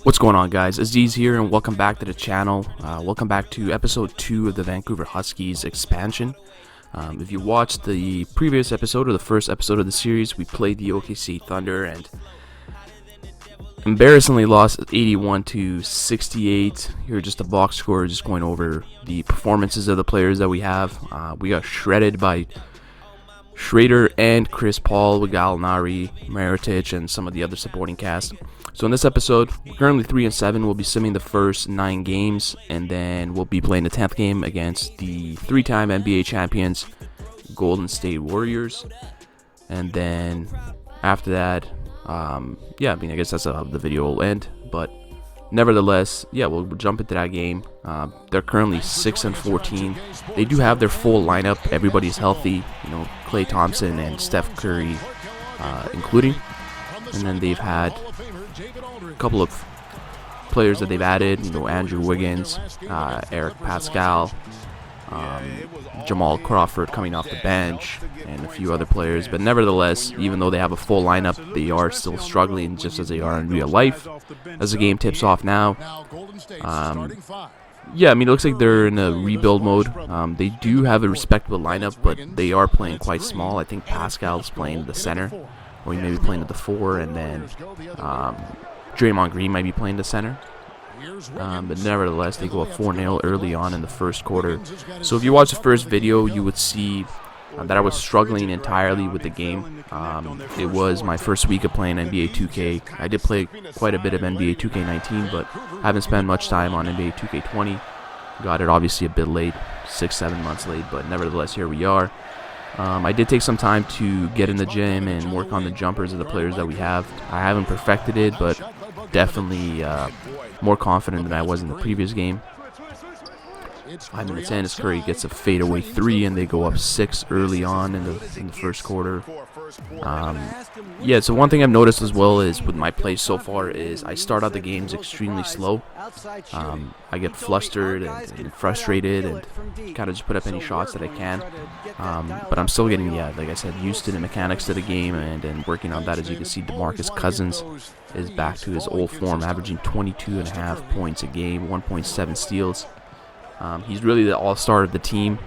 What's going on, guys? Aziz here, and welcome back to the channel. Welcome back to episode 2 of the Vancouver Huskies expansion. If you watched the previous episode, or the first episode of the series, we played the OKC Thunder and embarrassingly lost 81-68. Here, just a box score, just going over the performances of the players that we have. We got shredded by Schrader and Chris Paul, with Gallinari, Mirotic, and some of the other supporting cast. So in this episode, we're currently 3-7. We'll be simming the first 9 games, and then we'll be playing the 10th game against the 3-time NBA champions, Golden State Warriors. And then after that, I guess that's how the video will end. But nevertheless, we'll jump into that game. They're currently 6-14. They do have their full lineup. Everybody's healthy. Klay Thompson and Steph Curry, including. And then they've had a couple of players that they've added. Andrew Wiggins, Eric Pascal, Jamal Crawford coming off the bench, and a few other players. But nevertheless, even though they have a full lineup, they are still struggling, just as they are in real life. As the game tips off now, it looks like they're in a rebuild mode. They do have a respectable lineup, but they are playing quite small. I think Pascal's playing the center, or he may be playing at the 4, and then Draymond Green might be playing the center. But nevertheless, they go up 4-0 early on in the first quarter. So if you watch the first video, you would see that I was struggling entirely with the game. It was my first week of playing NBA 2K. I did play quite a bit of NBA 2K19, but haven't spent much time on NBA 2K20. Got it obviously a bit late, 6-7 months late, but nevertheless, here we are. I did take some time to get in the gym and work on the jumpers of the players that we have. I haven't perfected it, but definitely more confident than I was in the previous game. 5 minutes in, Curry gets a fadeaway 3, and they go up 6 early on in the first quarter. So one thing I've noticed as well is with my play so far is I start out the games extremely slow. I get flustered and frustrated and kind of just put up any shots that I can. But I'm still getting, like I said, used to the mechanics of the game and working on that. As you can see, Demarcus Cousins is back to his old form, averaging 22.5 points a game, 1.7 steals. He's really the all-star of the team.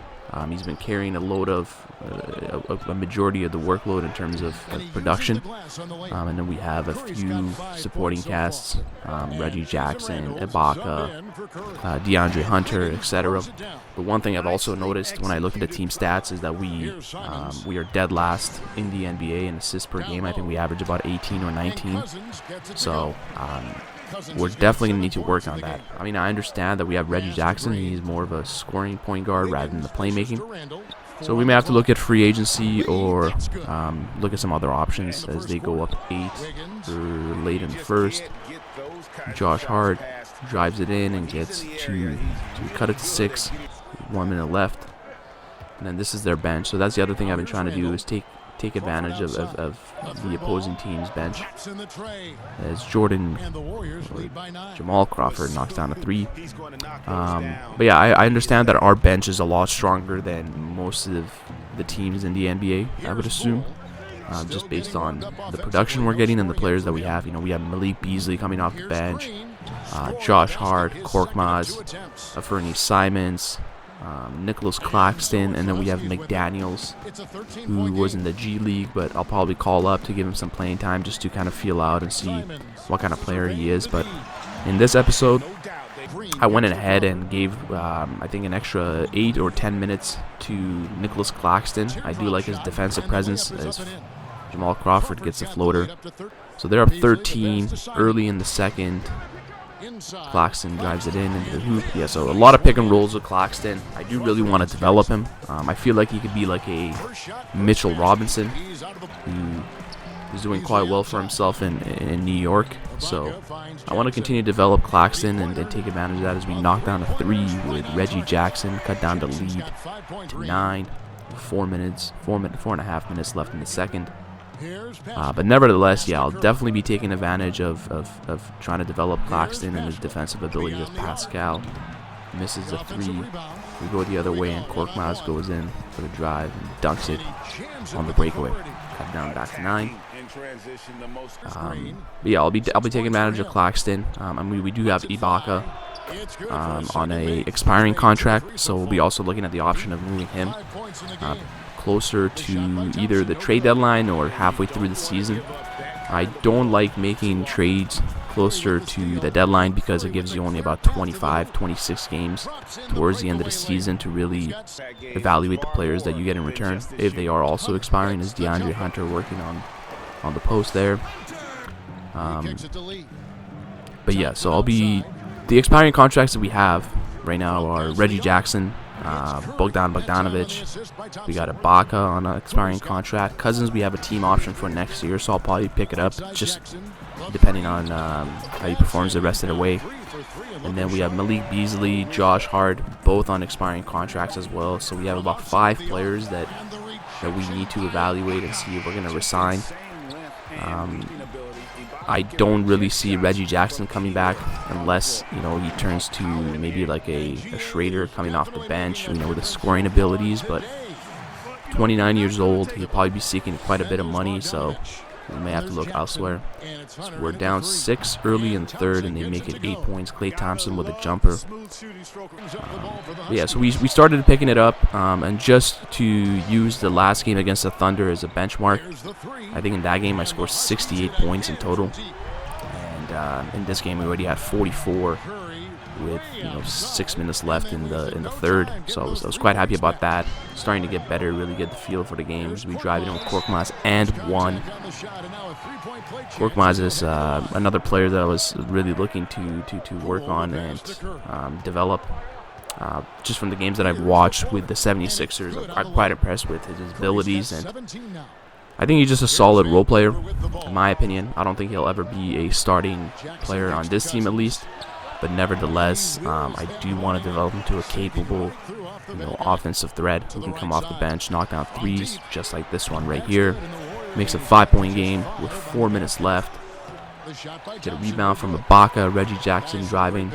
He's been carrying a load of a majority of the workload in terms of production. And then we have a few supporting casts, Reggie Jackson, Ibaka, DeAndre Hunter, etc. But one thing I've also noticed when I look at the team stats is that we are dead last in the NBA in assists per game. I think we average about 18 or 19. So we're definitely going to need to work on that. I mean, I understand that we have Reggie Jackson. He's more of a scoring point guard rather than the playmaking. So we may have to look at free agency or look at some other options as they go up 8 late in the first. Josh Hart drives it in and gets to cut it to 6. 1 minute left. And then this is their bench. So that's the other thing I've been trying to do is take advantage of the opposing team's bench, as Jamal Crawford knocks down a 3. I understand that our bench is a lot stronger than most of the teams in the NBA, I would assume, just based on the production we're getting and the players that we have. We have Malik Beasley coming off the bench, Josh Hart, Korkmaz, Fernie Simons, NICOLAS CLAXTON, and then we have McDaniels, who was in the G League, but I'll probably call up to give him some playing time just to kind of feel out and see what kind of player he is. But in this episode, I went ahead and gave, I think, an extra 8 or 10 minutes to NICOLAS CLAXTON. I do like his defensive presence as Jamal Crawford gets a floater. So they're up 13 early in the second. Claxton drives it in into the hoop. So a lot of pick and rolls with Claxton. I do really want to develop him. I feel like he could be like a Mitchell Robinson, who is doing quite well for himself in New York. So I want to continue to develop Claxton and take advantage of that as we knock down a 3 with Reggie Jackson, cut down the lead to 9. 4.5 minutes left in the second. But nevertheless, I'll definitely be taking advantage of trying to develop Claxton and his defensive ability as Pascal. misses the three. We go the other way, and Korkmaz goes in for the drive and dunks it on the breakaway. Cut down back to 9. But yeah, I'll be taking advantage of Claxton. I mean, we do have Ibaka on a expiring contract, so we'll be also looking at the option of moving him closer to either the trade deadline or halfway through the season. I don't like making trades closer to the deadline because it gives you only about 25, 26 games towards the end of the season to really evaluate the players that you get in return. If they are also expiring, is DeAndre Hunter working on the post there. But yeah, so the expiring contracts that we have right now are Reggie Jackson, Bogdanovic. We got Ibaka on an expiring contract. Cousins, we have a team option for next year, so I'll probably pick it up just depending on how he performs the rest of the way. And then we have Malik Beasley, Josh Hart, both on expiring contracts as well. So we have about 5 players that we need to evaluate and see if we're going to resign. I don't really see Reggie Jackson coming back unless, you know, he turns to maybe like a Schrader coming off the bench, you know, with the scoring abilities. But 29 years old, he'll probably be seeking quite a bit of money, so we may have to look elsewhere. So we're down 6 early in the third, and they make it 8 points. Klay Thompson with a jumper. Yeah, so we started picking it up, and just to use the last game against the Thunder as a benchmark, I think in that game I scored 68 points in total, and in this game we already had 44 with 6 minutes left in the third. So I was quite happy about that. Starting to get better, really get the feel for the games. We drive it in with Korkmaz and won. Korkmaz is another player that I was really looking to work on and develop. Just from the games that I've watched with the 76ers, I'm quite impressed with his abilities, and I think he's just a solid role player, in my opinion. I don't think he'll ever be a starting player on this team, at least. But nevertheless, I do want to develop him to a capable, offensive threat who can come off the bench, knock down threes, just like this one right here. Makes a 5-point game with 4 minutes left. Get a rebound from Ibaka, Reggie Jackson driving.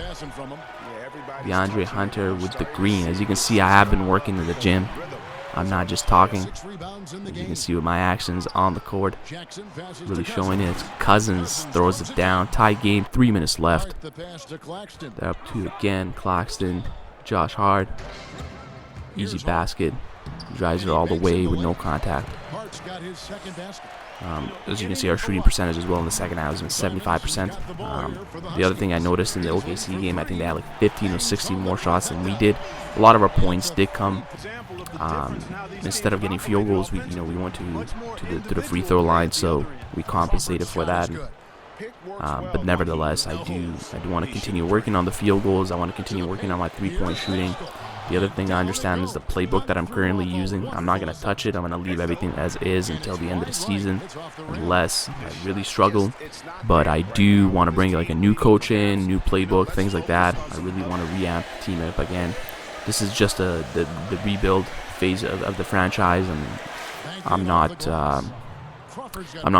DeAndre Hunter with the green. As you can see, I have been working in the gym. I'm not just talking. As you can see with my actions on the court, really showing it. Cousins throws it down. Tie game, 3 minutes left. They're up 2 again. Claxton, Josh Hart, easy basket. Drives it all the way with no contact. As you can see, our shooting percentage as well in the second half has been 75%. The other thing I noticed in the OKC game, I think they had like 15 or 16 more shots than we did. A lot of our points did come. Instead of getting field goals, we went to the free throw line, so we compensated for that. But nevertheless, I do want to continue working on the field goals. I want to continue working on my 3-point shooting. The other thing I understand is the playbook that I'm currently using. I'm not going to touch it. I'm going to leave everything as is until the end of the season, unless I really struggle. But I do want to bring like a new coach in, new playbook, things like that. I really want to revamp the team up again. This is just the rebuild phase of the franchise, and I'm not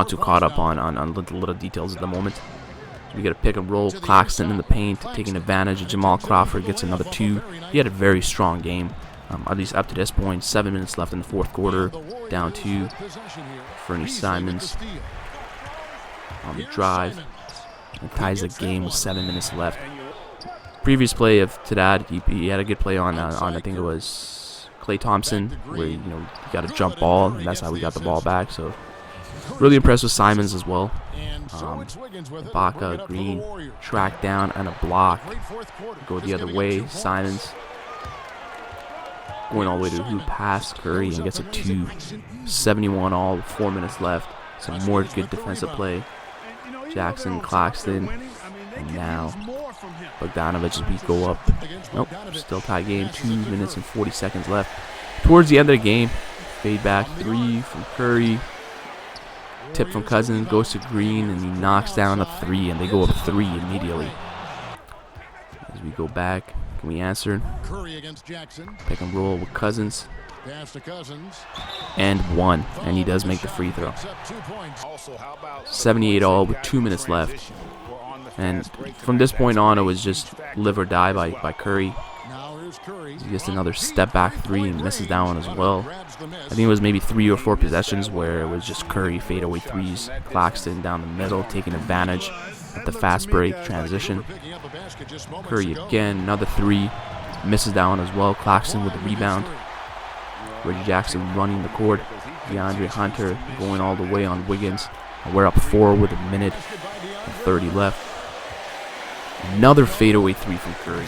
too caught up on little details at the moment. We get a pick and roll. Claxton in the paint, taking advantage of Jamal Crawford, gets another 2. He had a very strong game, at least up to this point. 7 minutes left in the fourth quarter, down 2. Fernie Simons on the drive and ties the game with 7 minutes left. Previous play to that, he had a good play on I think it was Klay Thompson, where he got a jump ball, and that's how we got the ball back. So really impressed with Simons as well. Ibaka, Green, track down and a block. Go the other way. Simons going all the way to the hoop, past Curry, and gets a 2. 71 all, 4 minutes left. Some more good defensive play. Jackson, Claxton, and now Bogdanovic as we go up. Nope, still tie game. 2 minutes and 40 seconds left. Towards the end of the game, fade back 3 from Curry. Tip from Cousins, goes to Green, and he knocks down a 3, and they go up 3 immediately. As we go back, can we answer? Pick and roll with Cousins. And 1, and he does make the free throw. 78 all with 2 minutes left. And from this point on, it was just live or die by Curry. He gets another step back three and misses that one as well. I think it was maybe 3 or 4 possessions where it was just Curry fadeaway threes. Claxton down the middle taking advantage of the fast break transition. Curry again, another three. Misses that one as well. Claxton with the rebound. Reggie Jackson running the court. DeAndre Hunter going all the way on Wiggins. And we're up 4 with a minute and 30 left. Another fadeaway three from Curry.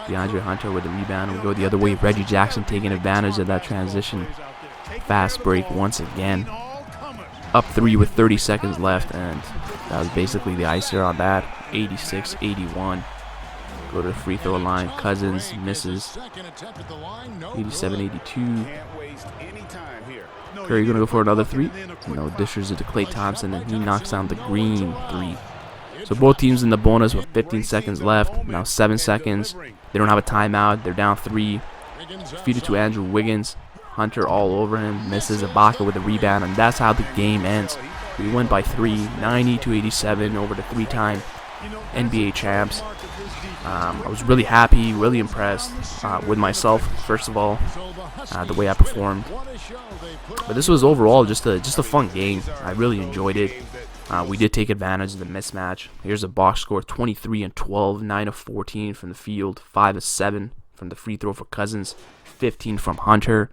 DeAndre Hunter with the rebound. We go the other way. Reggie Jackson taking advantage of that transition. Fast break once again. Up 3 with 30 seconds left, and that was basically the icer on that. 86-81. Go to the free throw line. Cousins misses. 87-82. Curry gonna go for another three. No, dishes it to Klay Thompson, and he knocks down the green three. So both teams in the bonus with 15 seconds left. Now 7 seconds. They don't have a timeout. They're down 3. Feed it to Andrew Wiggins. Hunter all over him. Misses. Ibaka with a rebound, and that's how the game ends. We win by 3, 90-87 over the 3-time NBA champs. I was really happy, really impressed with myself, first of all, the way I performed. But this was overall just a fun game. I really enjoyed it. We did take advantage of the mismatch. Here's a box score: 23 and 12, 9 of 14 from the field, 5 of 7 from the free throw for Cousins, 15 from Hunter,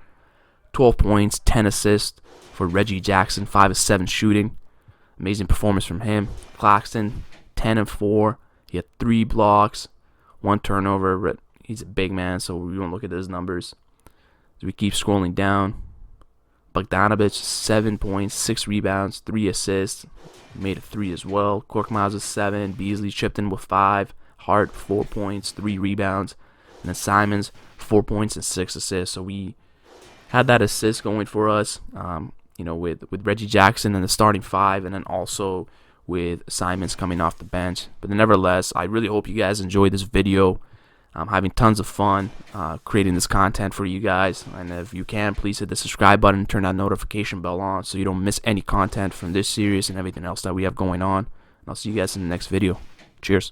12 points, 10 assists for Reggie Jackson, 5 of 7 shooting. Amazing performance from him. Claxton, 10 and 4. He had 3 blocks, 1 turnover. He's a big man, so we won't look at those numbers. As we keep scrolling down, Bogdanovich, 7 points, 6 rebounds, 3 assists. Made a 3 as well. Korkmaz with 7. Beasley chipped in with 5. Hart, 4 points, 3 rebounds. And then Simons, 4 points and 6 assists. So we had that assist going for us, with Reggie Jackson in the starting 5, and then also with Simons coming off the bench. But nevertheless, I really hope you guys enjoyed this video. I'm having tons of fun creating this content for you guys. And if you can, please hit the subscribe button and turn that notification bell on so you don't miss any content from this series and everything else that we have going on. And I'll see you guys in the next video. Cheers.